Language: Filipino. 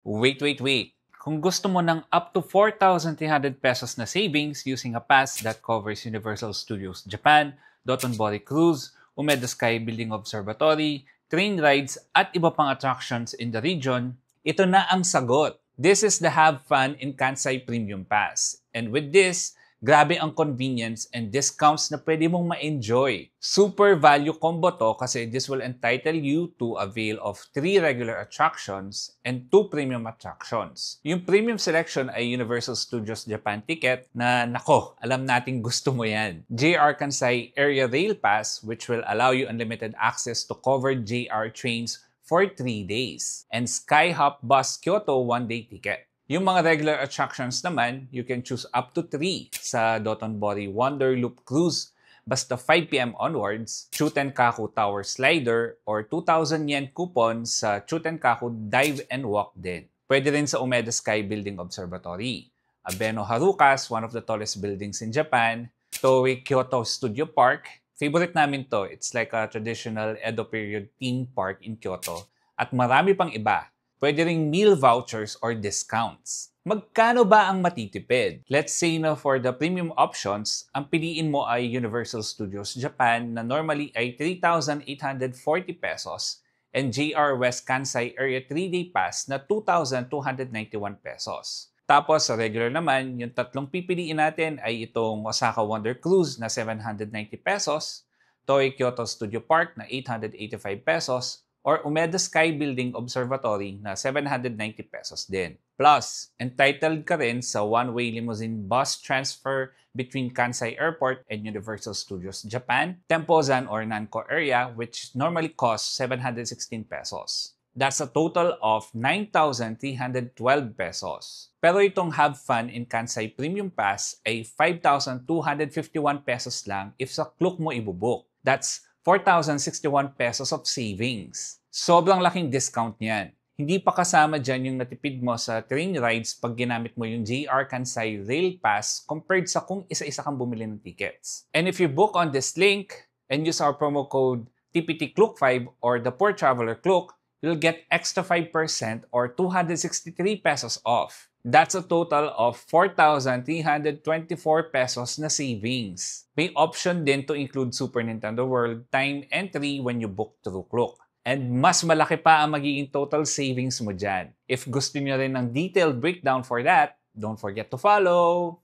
Wait. Kung gusto mo ng up to 4,300 pesos na savings using a pass that covers Universal Studios Japan, Dotonbori Cruise, Umeda Sky Building Observatory, train rides, at iba pang attractions in the region, ito na ang sagot. This is the Have Fun in Kansai Premium Pass. And with this, grabe ang convenience and discounts na pwede mong ma-enjoy. Super value combo to kasi this will entitle you to avail of 3 regular attractions and 2 premium attractions. Yung premium selection ay Universal Studios Japan ticket na nako, alam nating gusto mo yan. JR Kansai Area Rail Pass which will allow you unlimited access to covered JR trains for 3 days. And Skyhop Bus Kyoto 1-day ticket. Yung mga regular attractions naman, you can choose up to 3 sa Dotonbori Wonder Loop Cruise. Basta 5 p.m. onwards, Chutenkaku Tower Slider or 2,000 yen coupon sa Chutenkaku Dive and Walk din. Pwede rin sa Umeda Sky Building Observatory. Abeno Harukas, one of the tallest buildings in Japan. Toei Kyoto Studio Park. Favorite namin to. It's like a traditional Edo period theme park in Kyoto. At marami pang iba. Pwede ring meal vouchers or discounts. Magkano ba ang matitipid? Let's say na for the premium options, ang piliin mo ay Universal Studios Japan na normally ay 3,840 pesos and JR West Kansai Area 3-day pass na 2,291 pesos. Tapos sa regular naman, yung tatlong pipiliin natin ay itong Osaka Wonder Cruise na 790 pesos, Toei Kyoto Studio Park na 885 pesos, or Umeda Sky Building Observatory na 790 pesos din. Plus, entitled ka rin sa one-way limousine bus transfer between Kansai Airport and Universal Studios Japan, Tempozan or Nanko area which normally costs 716 pesos. That's a total of 9,312 pesos. Pero itong Have Fun in Kansai Premium Pass ay 5,251 pesos lang if sa Klook mo ibubuk. That's 4,061 pesos of savings. Sobrang laking discount niyan. Hindi pa kasama dyan yung natipid mo sa train rides pag ginamit mo yung JR Kansai Rail Pass compared sa kung isa-isa kang bumili ng tickets. And if you book on this link and use our promo code TPTCLOOK5 or the Poor Traveler Klook, you'll get extra 5% or 263 pesos off. That's a total of 4,324 pesos na savings. May option din to include Super Nintendo World time entry when you book through Klook. And mas malaki pa ang magiging total savings mo dyan. If gusto niyo rin ng detailed breakdown for that, don't forget to follow!